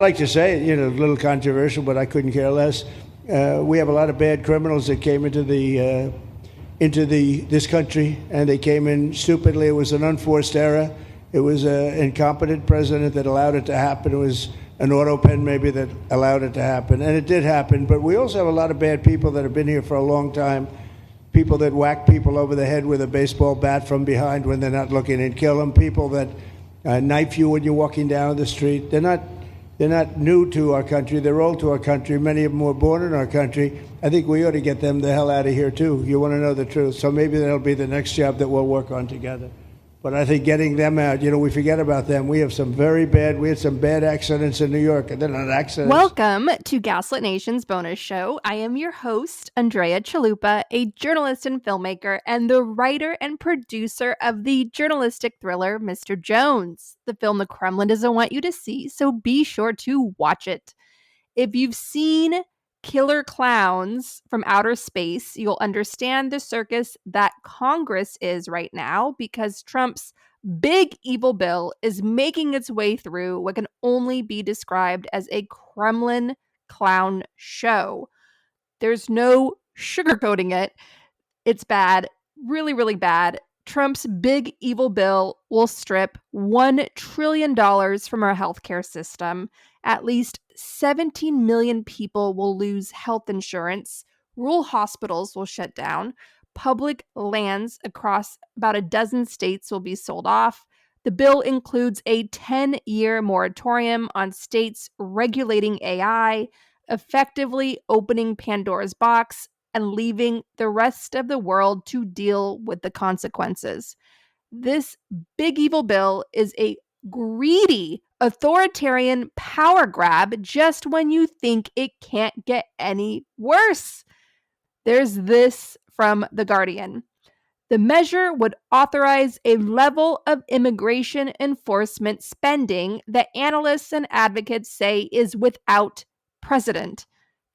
like to say, a little controversial, but I couldn't care less. We have a lot of bad criminals that came into this country, and they came in stupidly. It was an unforced error. It was an incompetent president that allowed it to happen. It was an auto pen maybe that allowed it to happen, and it did happen. But we also have a lot of bad people that have been here for a long time. People that whack people over the head with a baseball bat from behind when they're not looking and kill them. People that knife you when you're walking down the street. They're not new to our country. They're old to our country. Many of them were born in our country. I think we ought to get them the hell out of here, too. You want to know the truth. So maybe that'll be the next job that we'll work on together. But I think getting them out, we forget about them. We had some bad accidents in New York, and they're not accidents. Welcome to Gaslit Nation's bonus show. I am your host, Andrea Chalupa, a journalist and filmmaker, and the writer and producer of the journalistic thriller, Mr. Jones, the film the Kremlin doesn't want you to see, so be sure to watch it. If you've seen Killer Clowns from Outer Space, you'll understand the circus that Congress is right now because Trump's big evil bill is making its way through what can only be described as a Kremlin clown show. There's no sugarcoating it. It's bad, really, really bad. Trump's big evil bill will strip $1 trillion from our healthcare system. At least 17 million people will lose health insurance. Rural hospitals will shut down. Public lands across about a dozen states will be sold off. The bill includes a 10-year moratorium on states regulating AI, effectively opening Pandora's box and leaving the rest of the world to deal with the consequences. This big evil bill is a greedy authoritarian power grab just when you think it can't get any worse. There's this from The Guardian. The measure would authorize a level of immigration enforcement spending that analysts and advocates say is without precedent.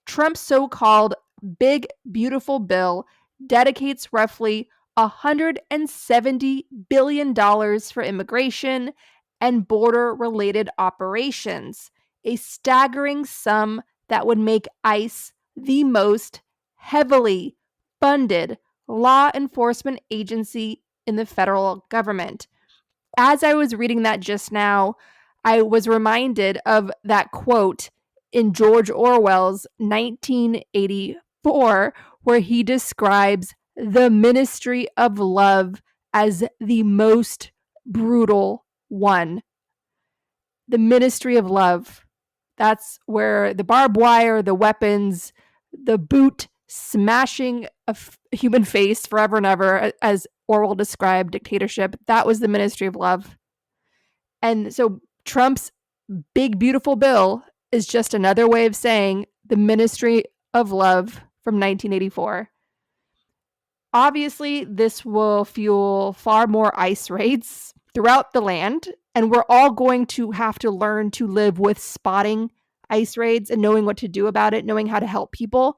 Trump's so-called Big Beautiful Bill dedicates roughly $170 billion for immigration and border-related operations, a staggering sum that would make ICE the most heavily funded law enforcement agency in the federal government. As I was reading that just now, I was reminded of that quote in George Orwell's 1984, where he describes the Ministry of Love as the most brutal one. The Ministry of Love. That's where the barbed wire, the weapons, the boot smashing a human face forever and ever, as Orwell described dictatorship, that was the Ministry of Love. And so Trump's big, beautiful bill is just another way of saying the Ministry of Love from 1984. Obviously, this will fuel far more ICE raids throughout the land, and we're all going to have to learn to live with spotting ICE raids and knowing what to do about it, knowing how to help people.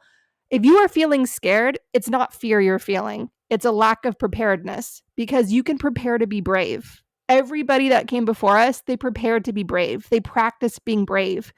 If you are feeling scared, it's not fear you're feeling. It's a lack of preparedness, because you can prepare to be brave. Everybody that came before us, they prepared to be brave. They practiced being brave.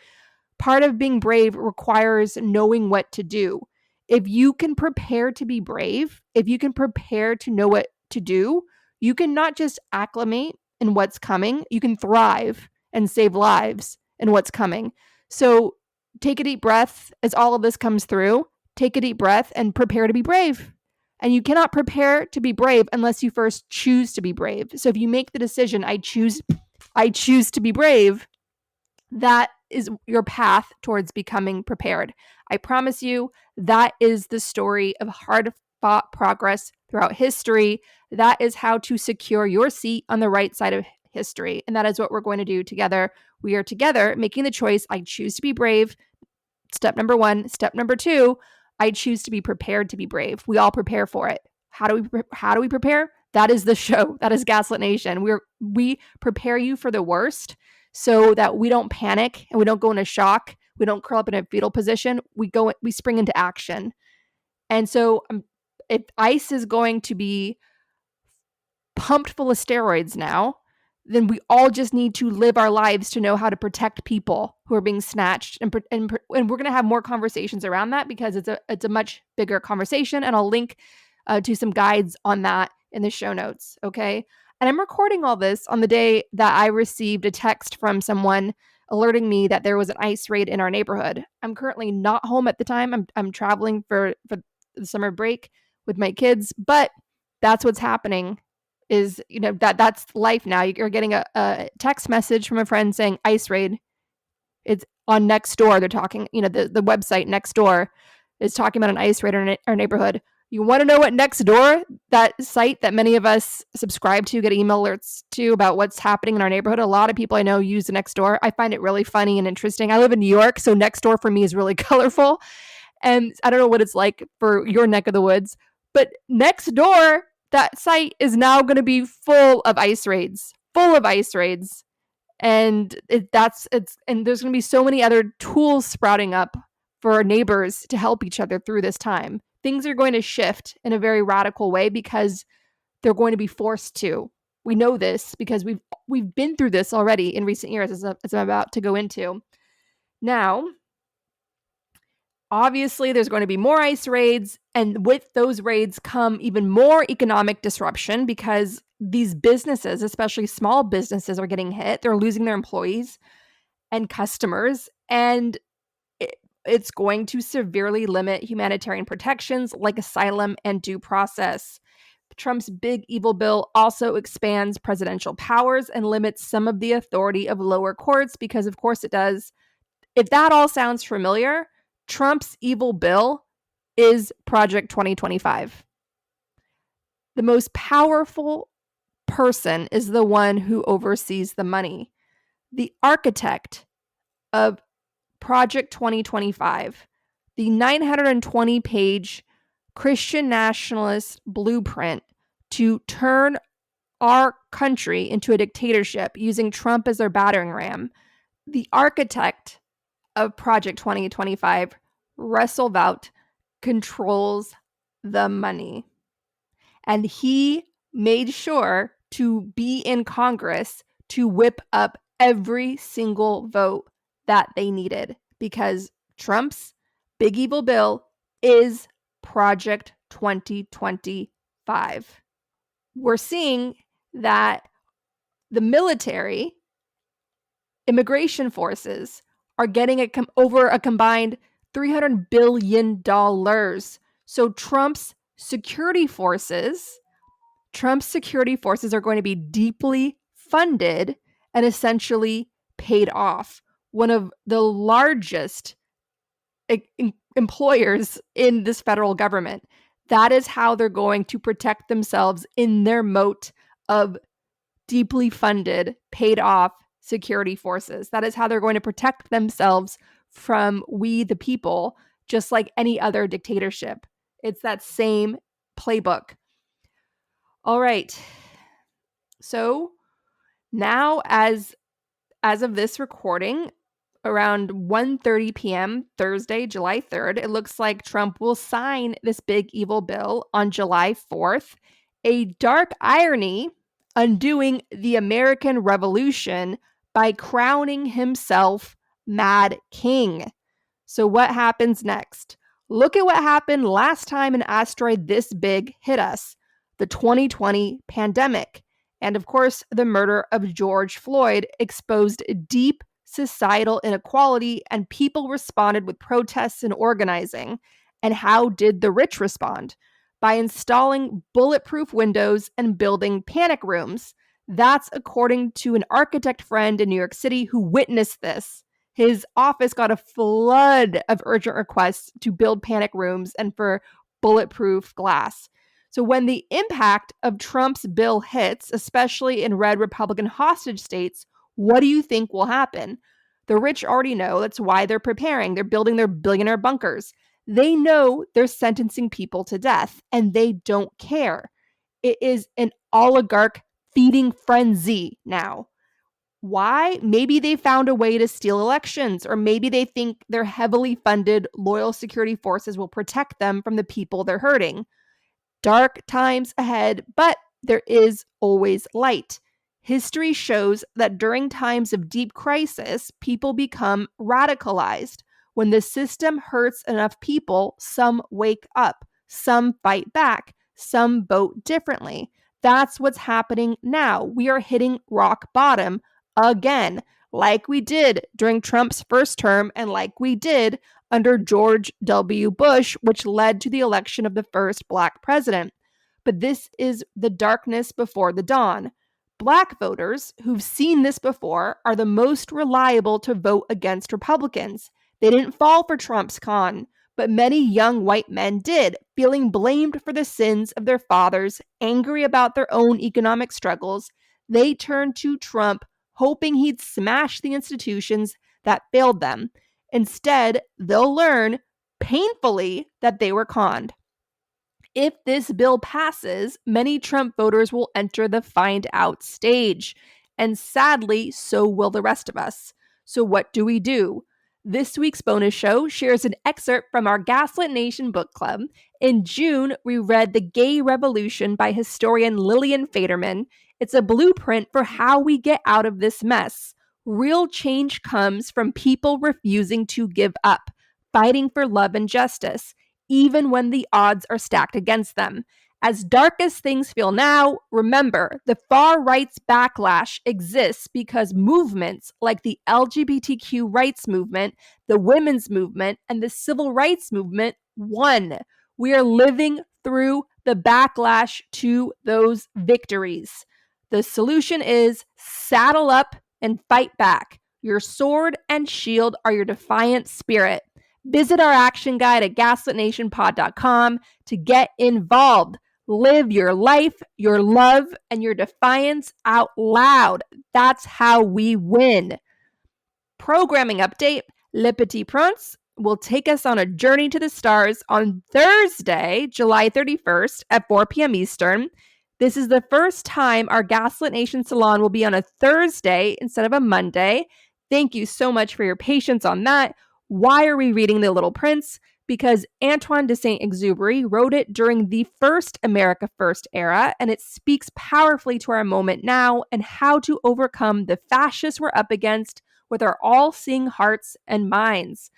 Part of being brave requires knowing what to do. If you can prepare to be brave, if you can prepare to know what to do, you can not just acclimate in what's coming, you can thrive and save lives in what's coming. So take a deep breath as all of this comes through. Take a deep breath and prepare to be brave. And you cannot prepare to be brave unless you first choose to be brave. So if you make the decision, I choose to be brave, that is your path towards becoming prepared. I promise you, that is the story of hard-fought progress throughout history. That is how to secure your seat on the right side of history. And that is what we're going to do together. We are together making the choice. I choose to be brave. Step number 1. Step number 2, I choose to be prepared to be brave. We all prepare for it. How do we prepare? That is the show. That is Gaslit Nation. We prepare you for the worst so that we don't panic and we don't go into shock. We don't curl up in a fetal position. We spring into action. And so if ICE is going to be pumped full of steroids now, then we all just need to live our lives to know how to protect people who are being snatched. And we're going to have more conversations around that because it's a much bigger conversation. And I'll link to some guides on that in the show notes. Okay. And I'm recording all this on the day that I received a text from someone alerting me that there was an ICE raid in our neighborhood. I'm currently not home at the time. I'm traveling for the summer break with my kids, but that's what's happening. Is, that's life now. You're getting a text message from a friend saying ICE raid. It's on Nextdoor. They're talking, the website Nextdoor is talking about an ICE raid in our neighborhood. You want to know what Nextdoor, that site that many of us subscribe to, get email alerts to about what's happening in our neighborhood? A lot of people I know use Nextdoor. I find it really funny and interesting. I live in New York, so Nextdoor for me is really colorful. And I don't know what it's like for your neck of the woods, but Nextdoor, that site is now going to be full of ICE raids. And and there's going to be so many other tools sprouting up for our neighbors to help each other through this time. Things are going to shift in a very radical way because they're going to be forced to. We know this because we've been through this already in recent years, as I'm about to go into. Now, obviously, there's going to be more ICE raids, and with those raids come even more economic disruption because these businesses, especially small businesses, are getting hit. They're losing their employees and customers, and it's going to severely limit humanitarian protections like asylum and due process. Trump's big evil bill also expands presidential powers and limits some of the authority of lower courts because, of course, it does. If that all sounds familiar, Trump's evil bill is Project 2025. The most powerful person is the one who oversees the money. The architect of Project 2025, the 920-page Christian nationalist blueprint to turn our country into a dictatorship using Trump as their battering ram. The architect of Project 2025, Russell Vought, controls the money. And he made sure to be in Congress to whip up every single vote that they needed because Trump's big evil bill is Project 2025. We're seeing that the military, immigration forces are getting over a combined $300 billion. So Trump's security forces are going to be deeply funded and essentially paid off. One of the largest employers in this federal government. That is how they're going to protect themselves in their moat of deeply funded, paid off security forces. That is how they're going to protect themselves from we the people, just like any other dictatorship. It's that same playbook. All right. So now as of this recording, around 1:30 p.m. Thursday, July 3rd, it looks like Trump will sign this big evil bill on July 4th. A dark irony, undoing the American Revolution by crowning himself Mad King. So what happens next? Look at what happened last time an asteroid this big hit us, the 2020 pandemic. And of course, the murder of George Floyd exposed deep societal inequality, and people responded with protests and organizing. And how did the rich respond? By installing bulletproof windows and building panic rooms. That's according to an architect friend in New York City who witnessed this. His office got a flood of urgent requests to build panic rooms and for bulletproof glass. So when the impact of Trump's bill hits, especially in red Republican hostage states, what do you think will happen? The rich already know. That's why they're preparing. They're building their billionaire bunkers. They know they're sentencing people to death, and they don't care. It is an oligarch feeding frenzy now. Why? Maybe they found a way to steal elections, or maybe they think their heavily funded loyal security forces will protect them from the people they're hurting. Dark times ahead, but there is always light. History shows that during times of deep crisis, people become radicalized. When the system hurts enough people, some wake up, some fight back, some vote differently. That's what's happening now. We are hitting rock bottom again, like we did during Trump's first term and like we did under George W. Bush, which led to the election of the first Black president. But this is the darkness before the dawn. Black voters who've seen this before are the most reliable to vote against Republicans. They didn't fall for Trump's con, but many young white men did, feeling blamed for the sins of their fathers, angry about their own economic struggles. They turned to Trump, hoping he'd smash the institutions that failed them. Instead, they'll learn painfully that they were conned. If this bill passes, many Trump voters will enter the find out stage. And sadly, so will the rest of us. So what do? This week's bonus show shares an excerpt from our Gaslit Nation book club. In June, we read The Gay Revolution by historian Lillian Faderman. It's a blueprint for how we get out of this mess. Real change comes from people refusing to give up, fighting for love and justice, even when the odds are stacked against them. As dark as things feel now, remember, the far right's backlash exists because movements like the LGBTQ rights movement, the women's movement, and the civil rights movement won. We are living through the backlash to those victories. The solution is saddle up and fight back. Your sword and shield are your defiant spirit. Visit our action guide at gaslitnationpod.com to get involved. Live your life, your love, and your defiance out loud. That's how we win. Programming update, Le Petit Prince will take us on a journey to the stars on Thursday, July 31st at 4 p.m. Eastern. This is the first time our Gaslit Nation Salon will be on a Thursday instead of a Monday. Thank you so much for your patience on that. Why are we reading The Little Prince? Because Antoine de Saint-Exupéry wrote it during the first America First era, and it speaks powerfully to our moment now and how to overcome the fascists we're up against with our all-seeing hearts and minds.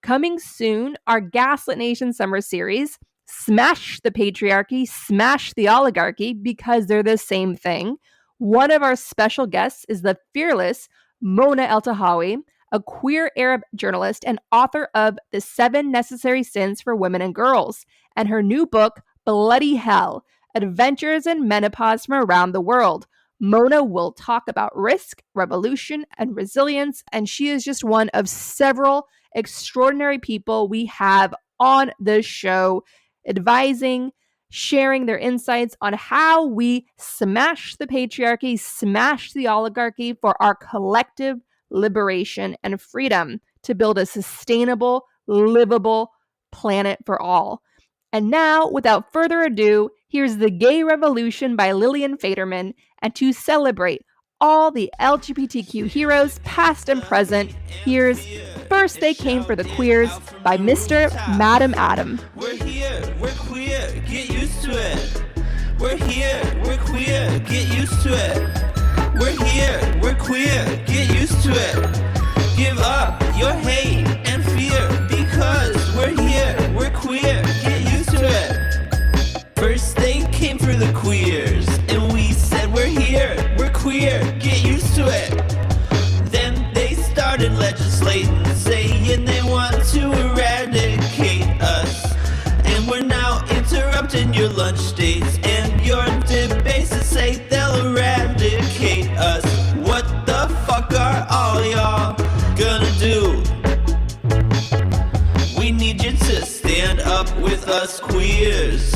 Coming soon, our Gaslit Nation summer series, Smash the Patriarchy, Smash the Oligarchy, because they're the same thing. One of our special guests is the fearless Mona El-Tahawy, a queer Arab journalist and author of The 7 Necessary Sins for Women and Girls, and her new book, Bloody Hell, Adventures in Menopause from Around the World. Mona will talk about risk, revolution, and resilience, and she is just one of several extraordinary people we have on the show, advising, sharing their insights on how we smash the patriarchy, smash the oligarchy for our collective liberation and freedom to build a sustainable, livable planet for all. And now, without further ado, here's The Gay Revolution by Lillian Faderman, and to celebrate all the LGBTQ heroes, past and present, here's First They Came for the Queers by Mr. Madam Adam. We're here, we're queer, get used to it. We're here, we're queer, get used to it. We're here, we're queer, get used to it. Give up your hate and fear, because we're here, we're queer, get used to it. First they came for the queers, and we said we're here, we're queer, get used to it. Then they started legislating, saying they want to eradicate us. And we're now interrupting your lunch dates and your debates to say they'll eradicate us. What the fuck are all y'all gonna do? We need you to stand up with us queers.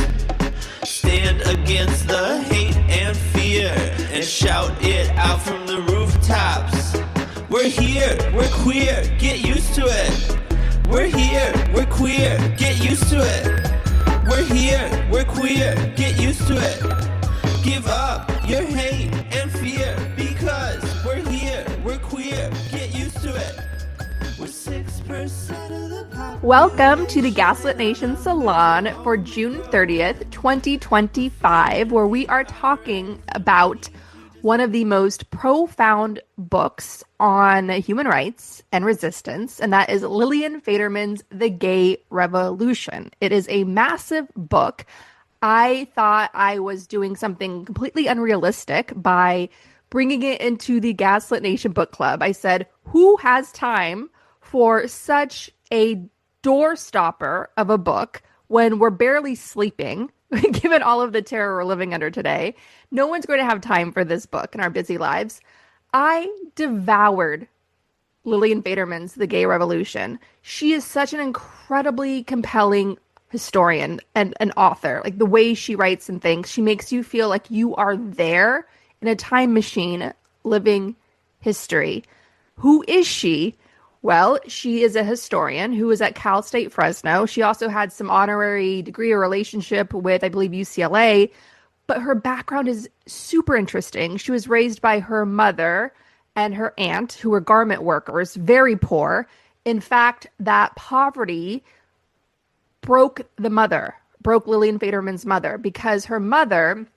Stand against the hate and fear and shout it out from the rooftops. We're here, we're queer, get used to it. We're here, we're queer, get used to it. We're here, we're queer, get used to it. Give up your hate and fear, because we're here, we're queer, get used to it. We're 6% of the population. Welcome to the Gaslit Nation Salon for June 30th, 2025, where we are talking about one of the most profound books on human rights and resistance, and that is Lillian Faderman's The Gay Revolution. It is a massive book. I thought I was doing something completely unrealistic by bringing it into the Gaslit Nation book club. I said, who has time for such a doorstopper of a book when we're barely sleeping, given all of the terror we're living under today? No one's going to have time for this book in our busy lives. I devoured Lillian Faderman's The Gay Revolution. She is such an incredibly compelling historian and an author. Like, the way she writes and thinks, she makes you feel like you are there in a time machine living history. Who is she? Well, she is a historian who was at Cal State Fresno. She also had some honorary degree or relationship with, I believe, UCLA. But her background is super interesting. She was raised by her mother and her aunt, who were garment workers, very poor. In fact, that poverty broke Lillian Faderman's mother, because her mother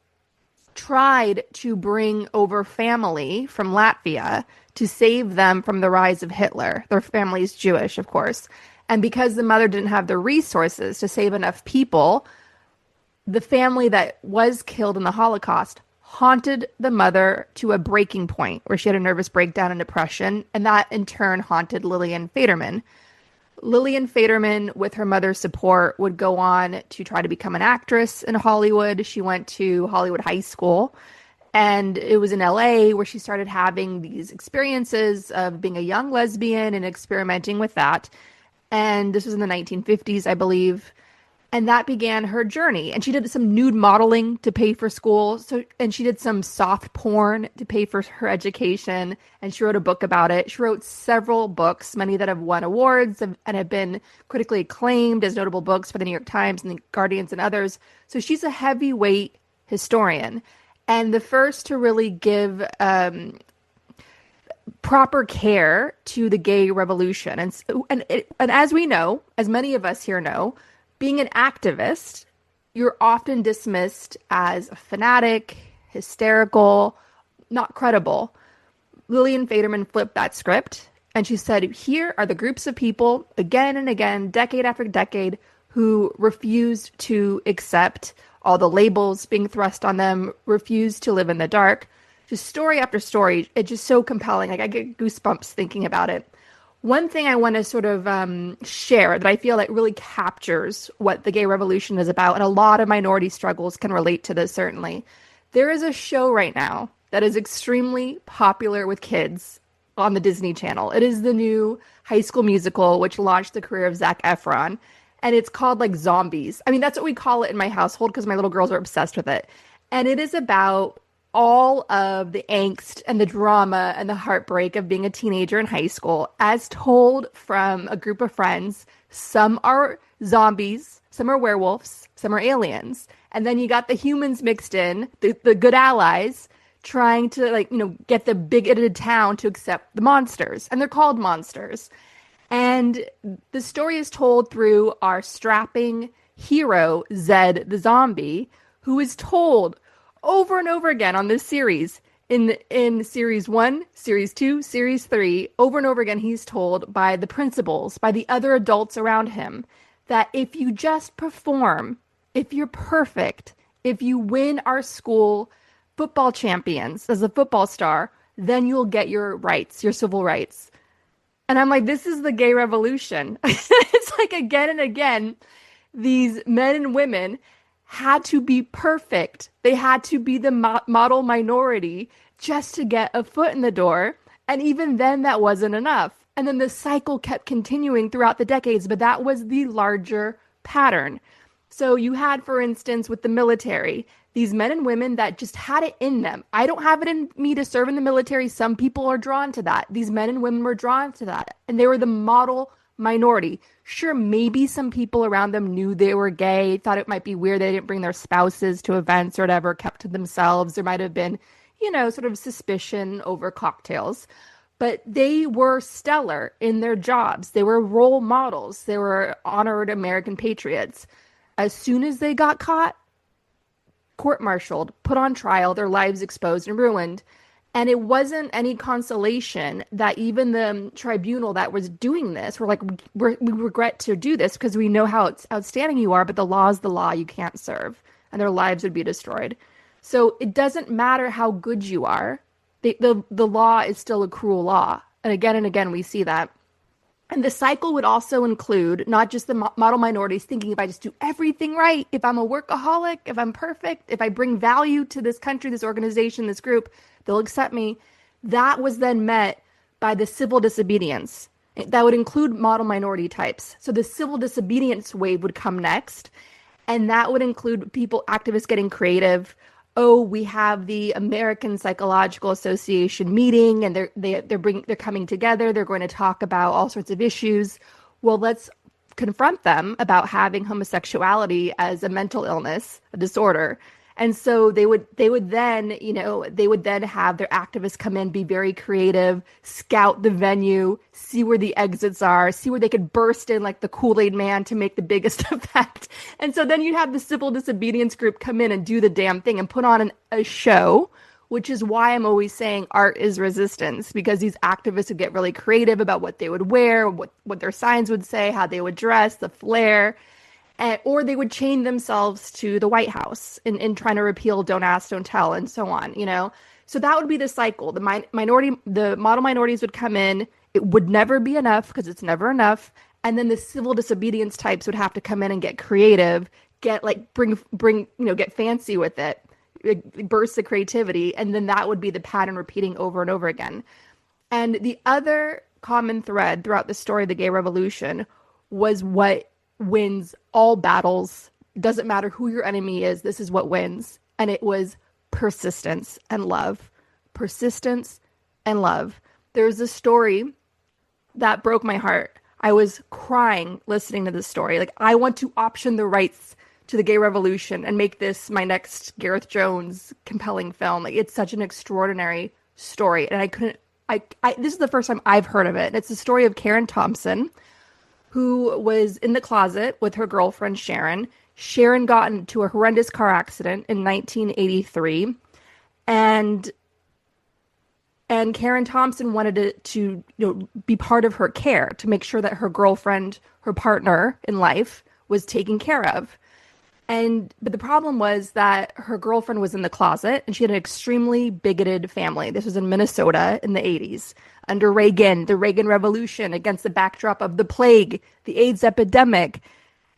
tried to bring over family from Latvia to save them from the rise of Hitler. Their family's Jewish, of course. And because the mother didn't have the resources to save enough people, the family that was killed in the Holocaust haunted the mother to a breaking point where she had a nervous breakdown and depression, and that in turn haunted Lillian Faderman. Lillian Faderman, with her mother's support, would go on to try to become an actress in Hollywood. She went to Hollywood High School, and it was in LA where she started having these experiences of being a young lesbian and experimenting with that. And this was in the 1950s, I believe. And that began her journey. And she did some nude modeling to pay for school. And she did some soft porn to pay for her education. And she wrote a book about it. She wrote several books, many that have won awards and have been critically acclaimed as notable books for the New York Times and the Guardians and others. So she's a heavyweight historian, and the first to really give proper care to the gay revolution. And as we know, as many of us here know, being an activist, you're often dismissed as a fanatic, hysterical, not credible. Lillian Faderman flipped that script, and she said, here are the groups of people, again and again, decade after decade, who refused to accept all the labels being thrust on them, refused to live in the dark. Just story after story. It's just so compelling. Like, I get goosebumps thinking about it. One thing I want to sort of share that I feel like really captures what the gay revolution is about, and a lot of minority struggles can relate to this, certainly. There is a show right now that is extremely popular with kids on the Disney Channel. It is the new High School Musical, which launched the career of Zac Efron. And it's called, like, Zombies. I mean, that's what we call it in my household because my little girls are obsessed with it. And it is about all of the angst and the drama and the heartbreak of being a teenager in high school, as told from a group of friends. Some are zombies, some are werewolves, some are aliens. And then you got the humans mixed in, the good allies, trying to, like, you know, get the bigoted town to accept the monsters. And they're called monsters. And the story is told through our strapping hero, Zed the zombie, who is told over and over again on this series, in series 1, series 2, series 3, over and over again, he's told by the principals, by the other adults around him, that if you just perform, if you're perfect, if you win our school football champions as a football star, then you'll get your rights, your civil rights. And I'm like, this is the gay revolution. It's like, again and again, these men and women had to be perfect. They had to be the model minority just to get a foot in the door. And even then, that wasn't enough. And then the cycle kept continuing throughout the decades, but that was the larger pattern. So you had, for instance, with the military, these men and women that just had it in them. I don't have it in me to serve in the military. Some people are drawn to that. These men and women were drawn to that. And they were the model minority. Sure, maybe some people around them knew they were gay, thought it might be weird they didn't bring their spouses to events or whatever, kept to themselves. There might have been, you know, sort of suspicion over cocktails. But they were stellar in their jobs. They were role models. They were honored American patriots. As soon as they got caught, court-martialed, put on trial, their lives exposed and ruined. And it wasn't any consolation that even the tribunal that was doing this were like, we regret to do this because we know how outstanding you are, but the law is the law, you can't serve. And their lives would be destroyed. So it doesn't matter how good you are. The law is still a cruel law. And again, we see that. And the cycle would also include not just the model minorities thinking if I just do everything right, if I'm a workaholic, if I'm perfect, if I bring value to this country, this organization, this group, they'll accept me. That was then met by the civil disobedience. That would include model minority types. So the civil disobedience wave would come next. And that would include activists getting creative. Oh, we have the American Psychological Association meeting and they're coming together. They're going to talk about all sorts of issues. Well, let's confront them about having homosexuality as a mental illness, a disorder. And so they would then have their activists come in, be very creative, scout the venue, see where the exits are, see where they could burst in like the Kool-Aid man to make the biggest effect. And so then you'd have the civil disobedience group come in and do the damn thing and put on a show, which is why I'm always saying art is resistance, because these activists would get really creative about what they would wear, what their signs would say, how they would dress, the flair. Or they would chain themselves to the White House in trying to repeal Don't Ask, Don't Tell, and so on, So that would be the cycle. The model minorities would come in. It would never be enough because it's never enough. And then the civil disobedience types would have to come in and get creative, get fancy with it, burst the creativity. And then that would be the pattern repeating over and over again. And the other common thread throughout the story of the gay revolution was what wins all battles. Doesn't matter who your enemy is, this is what wins. And it was persistence and love. Persistence and love. There's a story that broke my heart. I was crying listening to this story. Like, I want to option the rights to the gay revolution and make this my next Gareth Jones compelling film. Like, it's such an extraordinary story. And this is the first time I've heard of it. And it's the story of Karen Thompson, who was in the closet with her girlfriend, Sharon. Sharon got into a horrendous car accident in 1983. And Karen Thompson wanted to be part of her care, to make sure that her girlfriend, her partner in life, was taken care of. But the problem was that her girlfriend was in the closet and she had an extremely bigoted family. This was in Minnesota in the 80s under Reagan, the Reagan Revolution, against the backdrop of the plague, the AIDS epidemic.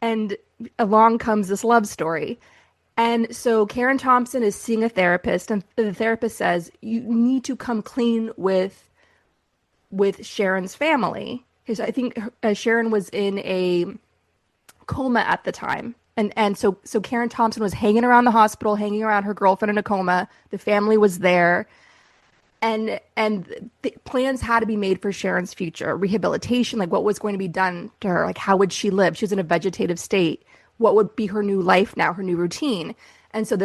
And along comes this love story. And so Karen Thompson is seeing a therapist, and the therapist says, you need to come clean with Sharon's family. Because I think Sharon was in a coma at the time. And so Karen Thompson was hanging around the hospital, hanging around her girlfriend in a coma. The family was there. And the plans had to be made for Sharon's future. Rehabilitation, like what was going to be done to her? Like, how would she live? She was in a vegetative state. What would be her new life now, her new routine? And so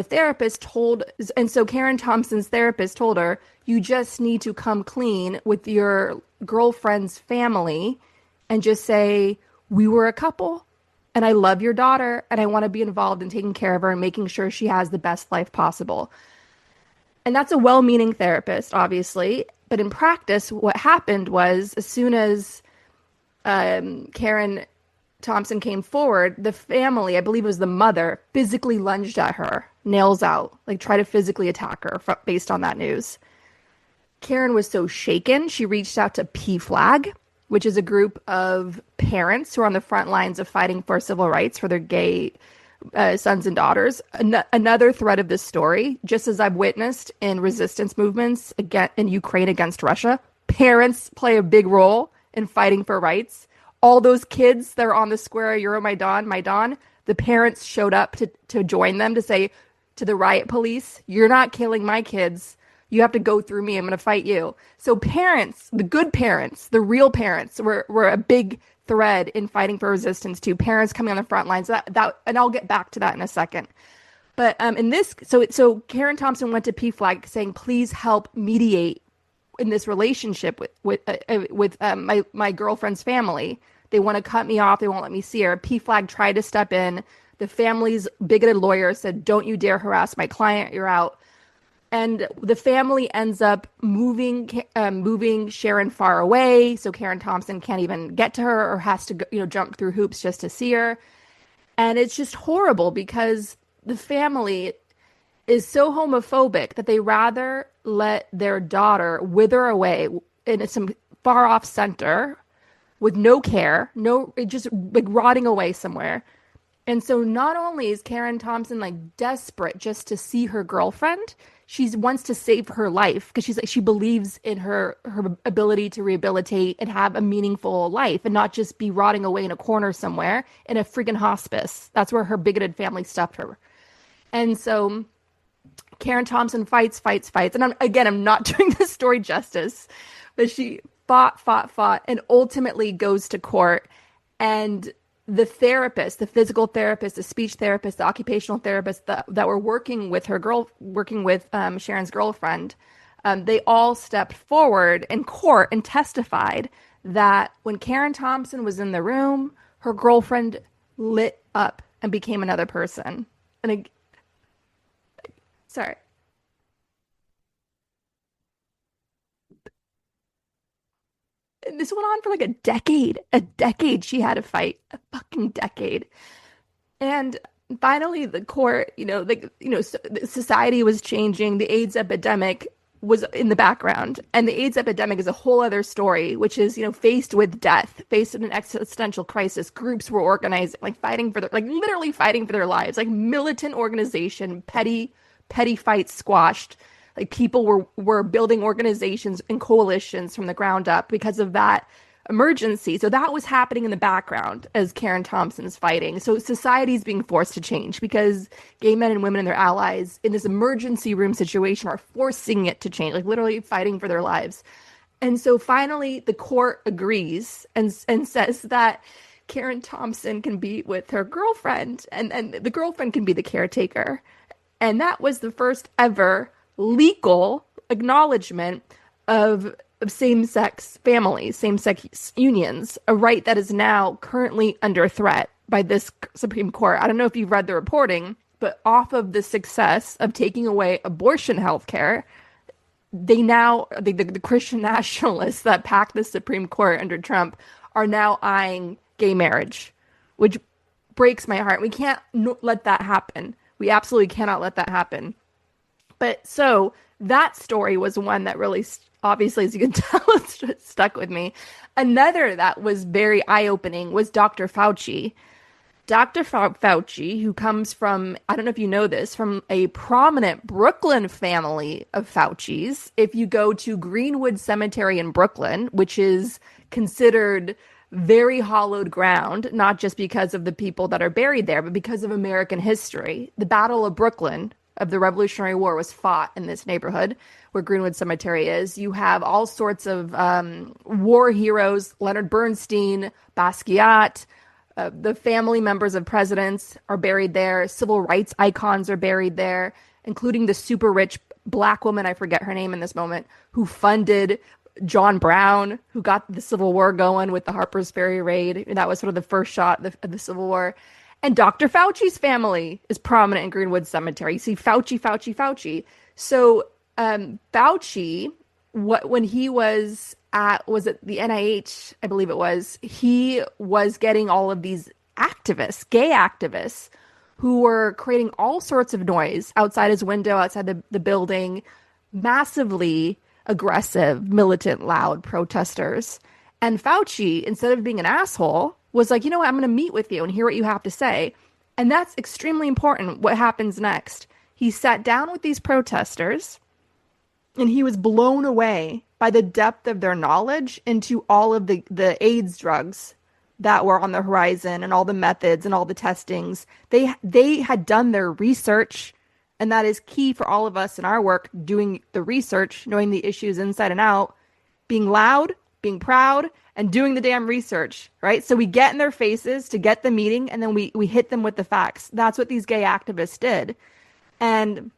Karen Thompson's therapist told her, you just need to come clean with your girlfriend's family and just say, we were a couple. And I love your daughter, and I want to be involved in taking care of her and making sure she has the best life possible. And that's a well-meaning therapist, obviously. But in practice, what happened was, as soon as Karen Thompson came forward, the family, I believe it was the mother, physically lunged at her, nails out, like try to physically attack her based on that news. Karen was so shaken, she reached out to PFLAG, which is a group of parents who are on the front lines of fighting for civil rights for their gay sons and daughters. Another thread of this story, just as I've witnessed in resistance movements in Ukraine against Russia, parents play a big role in fighting for rights. All those kids that are on the square, Euromaidan, the parents showed up to join them, to say to the riot police, you're not killing my kids. You have to go through me. I'm going to fight you. So parents, the good parents, the real parents were a big thread in fighting for resistance too. Parents coming on the front lines. That, and I'll get back to that in a second. But so Karen Thompson went to PFLAG saying, please help mediate in this relationship with my girlfriend's family. They want to cut me off. They won't let me see her. PFLAG tried to step in. The family's bigoted lawyer said, "Don't you dare harass my client, you're out." And the family ends up moving Sharon far away, so Karen Thompson can't even get to her or has to jump through hoops just to see her. And it's just horrible because the family is so homophobic that they rather let their daughter wither away in some far off center with no care, just like rotting away somewhere. And so not only is Karen Thompson like desperate just to see her girlfriend, she wants to save her life because she believes in her ability to rehabilitate and have a meaningful life and not just be rotting away in a corner somewhere in a friggin' hospice. That's where her bigoted family stuffed her. And so Karen Thompson fights. And I'm not doing this story justice, but she fought, and ultimately goes to court. And the therapist, the physical therapist, the speech therapist, the occupational therapist that were working with Sharon's girlfriend, they all stepped forward in court and testified that when Karen Thompson was in the room, her girlfriend lit up and became another person. And sorry. And this went on for like a decade. A decade she had to fight. A fucking decade. And finally the court, society was changing. The AIDS epidemic was in the background. And the AIDS epidemic is a whole other story, which is, faced with death, faced with an existential crisis. Groups were organizing, literally fighting for their lives, like militant organization, petty fights squashed. Like people were building organizations and coalitions from the ground up because of that emergency. So that was happening in the background as Karen Thompson's fighting. So society's being forced to change because gay men and women and their allies in this emergency room situation are forcing it to change, like literally fighting for their lives. And so finally the court agrees and says that Karen Thompson can be with her girlfriend and the girlfriend can be the caretaker. And that was the first ever legal acknowledgement of same-sex families, same-sex unions, a right that is now currently under threat by this Supreme Court. I don't know if you've read the reporting, but off of the success of taking away abortion health care, the Christian nationalists that packed the Supreme Court under Trump are now eyeing gay marriage, which breaks my heart. We can't let that happen. We absolutely cannot let that happen. But so that story was one that really, obviously, as you can tell, stuck with me. Another that was very eye-opening was Dr. Fauci. Dr. Fauci, who comes from, I don't know if you know this, from a prominent Brooklyn family of Faucis. If you go to Greenwood Cemetery in Brooklyn, which is considered very hallowed ground, not just because of the people that are buried there, but because of American history. The Battle of Brooklyn of the Revolutionary War was fought in this neighborhood where Greenwood Cemetery is. You have all sorts of war heroes, Leonard Bernstein, Basquiat, the family members of presidents are buried there. Civil rights icons are buried there, including the super rich black woman, I forget her name in this moment, who funded John Brown, who got the Civil War going with the Harper's Ferry raid. That was sort of the first shot of the Civil War. And Dr. Fauci's family is prominent in Greenwood Cemetery. You see Fauci. So Fauci, when he was it the NIH, I believe it was, he was getting all of these activists, gay activists, who were creating all sorts of noise outside his window, outside the building, massively aggressive, militant, loud protesters. And Fauci, instead of being an asshole, was like, you know what, I'm going to meet with you and hear what you have to say. And that's extremely important, what happens next. He sat down with these protesters, and he was blown away by the depth of their knowledge into all of the AIDS drugs that were on the horizon and all the methods and all the testings. They had done their research, and that is key for all of us in our work, doing the research, knowing the issues inside and out, being loud, being proud, and doing the damn research, right? So we get in their faces to get the meeting, and then we hit them with the facts. That's what these gay activists did. And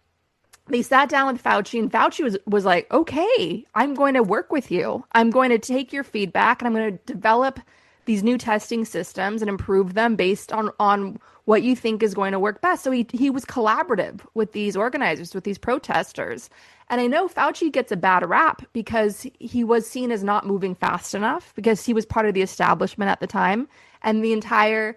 they sat down with Fauci, and Fauci was like, okay, I'm going to work with you. I'm going to take your feedback, and I'm going to develop these new testing systems and improve them based on what you think is going to work best. So he was collaborative with these organizers, with these protesters. And I know Fauci gets a bad rap because he was seen as not moving fast enough because he was part of the establishment at the time, and the entire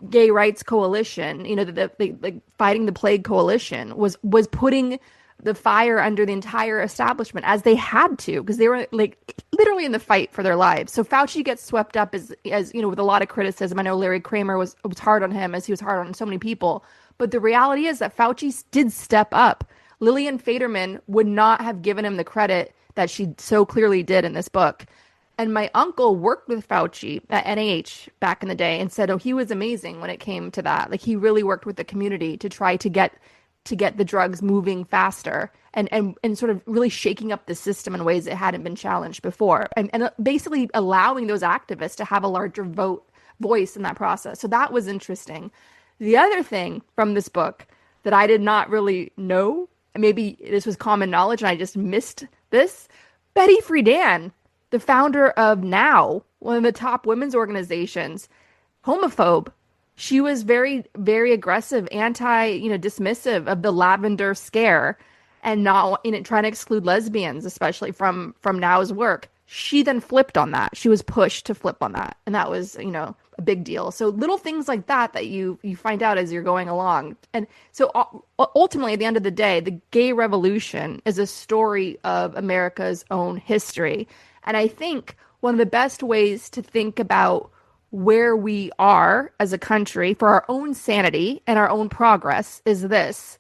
gay rights coalition, the Fighting the Plague coalition was putting the fire under the entire establishment, as they had to, because they were literally in the fight for their lives. So Fauci gets swept up as with a lot of criticism. I know Larry Kramer was hard on him, as he was hard on so many people. But the reality is that Fauci did step up. Lillian Faderman would not have given him the credit that she so clearly did in this book. And my uncle worked with Fauci at NIH back in the day and said, oh, he was amazing when it came to that. He really worked with the community to try to get the drugs moving faster and sort of really shaking up the system in ways it hadn't been challenged before. And basically allowing those activists to have a larger voice in that process. So that was interesting. The other thing from this book that I did not really know, maybe this was common knowledge and I just missed this, Betty Friedan, the founder of NOW, one of the top women's organizations, homophobe. She was very, very aggressive, dismissive of the lavender scare and not trying to exclude lesbians, especially from NOW's work. She then flipped on that. She was pushed to flip on that. And that was, a big deal. So little things like that you find out as you're going along. And so ultimately, at the end of the day, the gay revolution is a story of America's own history. And I think one of the best ways to think about where we are as a country for our own sanity and our own progress is this.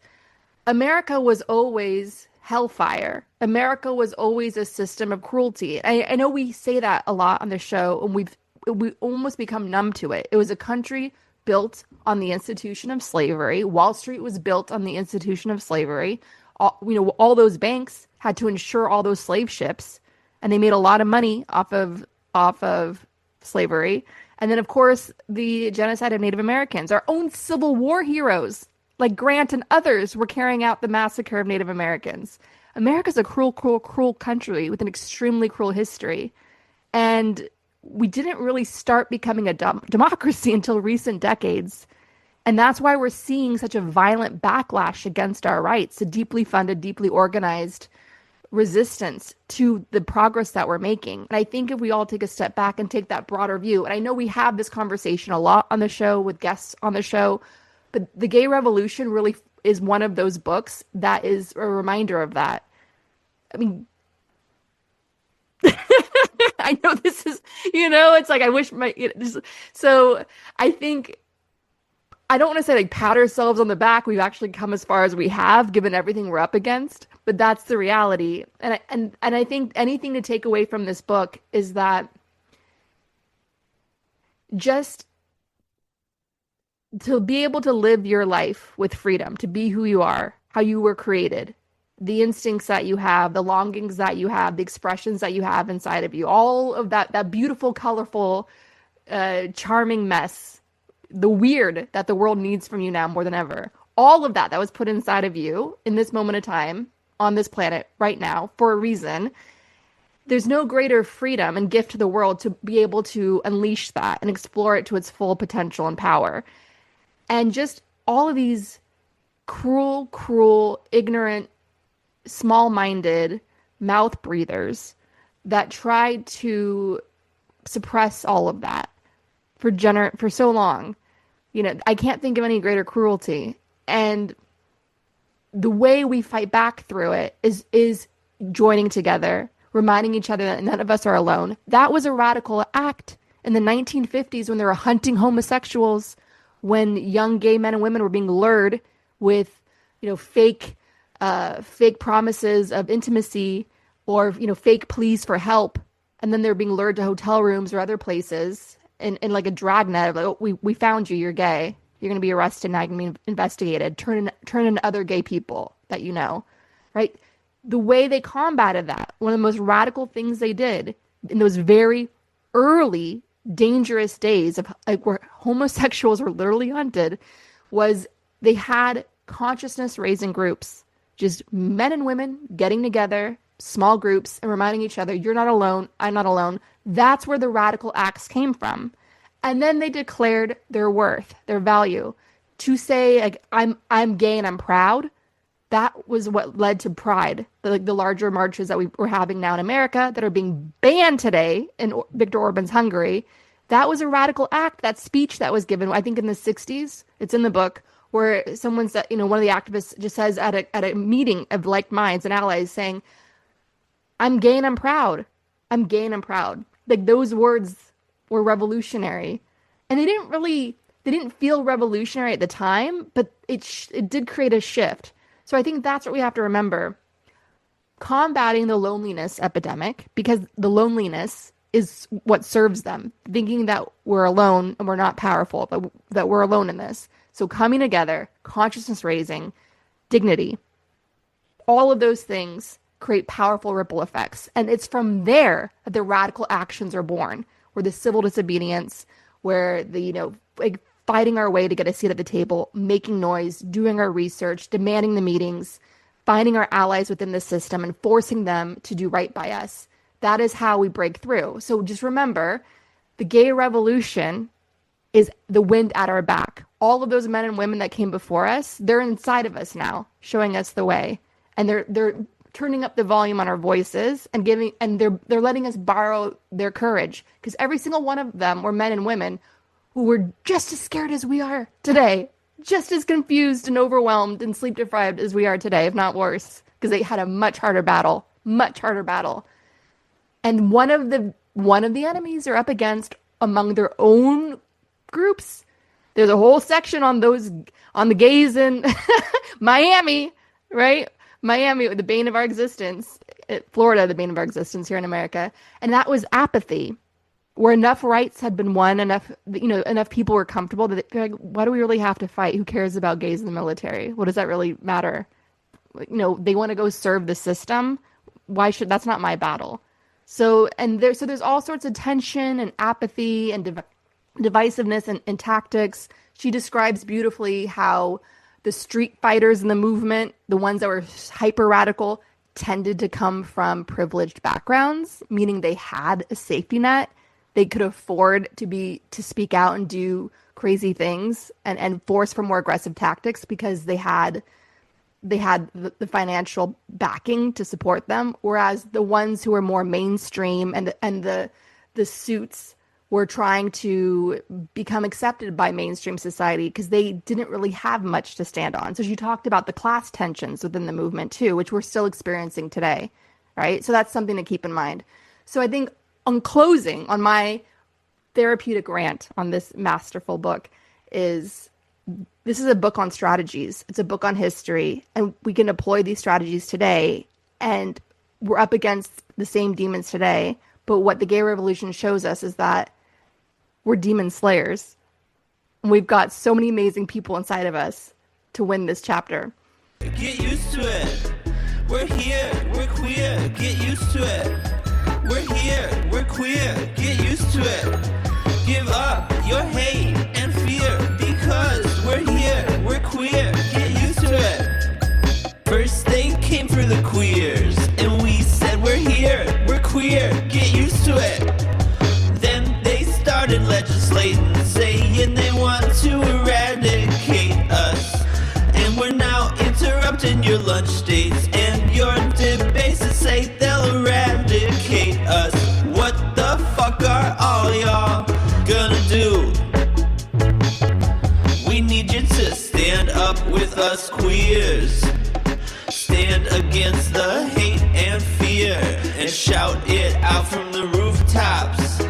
America was always hellfire. America was always a system of cruelty. I know we say that a lot on the show, and we almost become numb to it. It was a country built on the institution of slavery. Wall Street was built on the institution of slavery. All those banks had to insure all those slave ships, and they made a lot of money off of slavery. And then, of course, the genocide of Native Americans. Our own Civil War heroes, like Grant and others, were carrying out the massacre of Native Americans. America's a cruel, cruel, cruel country with an extremely cruel history. And we didn't really start becoming a democracy until recent decades. And that's why we're seeing such a violent backlash against our rights, a deeply funded, deeply organized resistance to the progress that we're making. And I think if we all take a step back and take that broader view, and I know we have this conversation a lot on the show with guests on the show, but The Gay Revolution really is one of those books that is a reminder of that. I mean, I know this is, it's like, I wish so I think, I don't want to say pat ourselves on the back. We've actually come as far as we have, given everything we're up against, but that's the reality. And I think anything to take away from this book is that just to be able to live your life with freedom, to be who you are, how you were created, the instincts that you have, the longings that you have, the expressions that you have inside of you, all of that beautiful, colorful, charming mess, the weird that the world needs from you now more than ever. All of that was put inside of you in this moment of time on this planet right now for a reason. There's no greater freedom and gift to the world to be able to unleash that and explore it to its full potential and power. And just all of these cruel, ignorant, small-minded mouth breathers that tried to suppress all of that for so long. I can't think of any greater cruelty. And the way we fight back through it is joining together, reminding each other that none of us are alone. That was a radical act in the 1950s when they were hunting homosexuals, when young gay men and women were being lured with, fake promises of intimacy or, fake pleas for help. And then they're being lured to hotel rooms or other places in like a dragnet of like, oh, we found you, you're gay. You're going to be arrested now, you're going to be investigated. Turn in other gay people that you know, right? The way they combated that, one of the most radical things they did in those very early, dangerous days of where homosexuals were literally hunted, was they had consciousness-raising groups, just men and women getting together small groups and reminding each other, you're not alone, I'm not alone. That's where the radical acts came from. And then they declared their worth, their value. To say, like, I'm gay and I'm proud, that was what led to Pride, the larger marches that we're having now in America that are being banned today in Viktor Orban's Hungary. That was a radical act. That speech that was given, I think in the 60s, it's in the book, where someone said, one of the activists just says at a meeting of like minds and allies saying, I'm gay and I'm proud. I'm gay and I'm proud. Like, those words were revolutionary. And they didn't feel revolutionary at the time, but it did create a shift. So I think that's what we have to remember. Combating the loneliness epidemic, because the loneliness is what serves them. Thinking that we're alone and we're not powerful, but that we're alone in this. So coming together, consciousness raising, dignity, all of those things create powerful ripple effects. And it's from there that the radical actions are born, where the civil disobedience, where the, fighting our way to get a seat at the table, making noise, doing our research, demanding the meetings, finding our allies within the system and forcing them to do right by us. That is how we break through. So just remember, the gay revolution is the wind at our back. All of those men and women that came before us, they're inside of us now, showing us the way. And they're turning up the volume on our voices and they're letting us borrow their courage, because every single one of them were men and women who were just as scared as we are today, just as confused and overwhelmed and sleep deprived as we are today, if not worse, because they had a much harder battle. And one of the enemies they're up against among their own groups. There's a whole section on the gays in Miami, right? Miami, the bane of our existence. Florida, the bane of our existence here in America. And that was apathy, where enough rights had been won, enough people were comfortable that they're like, why do we really have to fight? Who cares about gays in the military? What does that really matter? They want to go serve the system. That's not my battle. So there's all sorts of tension and apathy and divisiveness and tactics. She describes beautifully how the street fighters in the movement, the ones that were hyper radical, tended to come from privileged backgrounds, meaning they had a safety net. They could afford to speak out and do crazy things and force for more aggressive tactics because they had the financial backing to support them. Whereas the ones who were more mainstream and the suits were trying to become accepted by mainstream society because they didn't really have much to stand on. So she talked about the class tensions within the movement too, which we're still experiencing today, right? So that's something to keep in mind. So I think on closing, on my therapeutic rant on this masterful book this is a book on strategies. It's a book on history, and we can deploy these strategies today. And we're up against the same demons today. But what the gay revolution shows us is that we're demon slayers. And we've got so many amazing people inside of us to win this chapter. Get used to it. We're here, we're queer, get used to it. We're here, we're queer, get used to it. Give up your hate and fear, because we're here, we're queer, get used to it. First they came for the queers, and we said we're here, we're queer, get used to it. Then they started legislating, saying they want to eradicate us. And we're now interrupting your lunch dates and your debates to say they'll eradicate us. What the fuck are all y'all gonna do? We need you to stand up with us queers. Stand against the hate and fear and shout it out from the rooftops.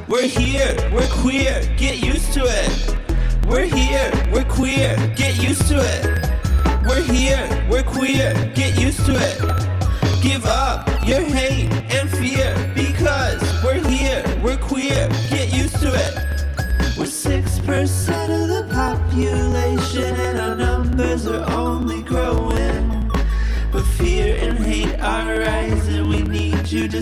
We're here, we're queer, get used to it. We're here, we're queer, get used to it. We're here, we're queer, get used to it. Give up your hate and fear, because we're here, we're queer, get used to it. We're 6% of the population and our numbers are only growing. But fear and hate are rising, we need you to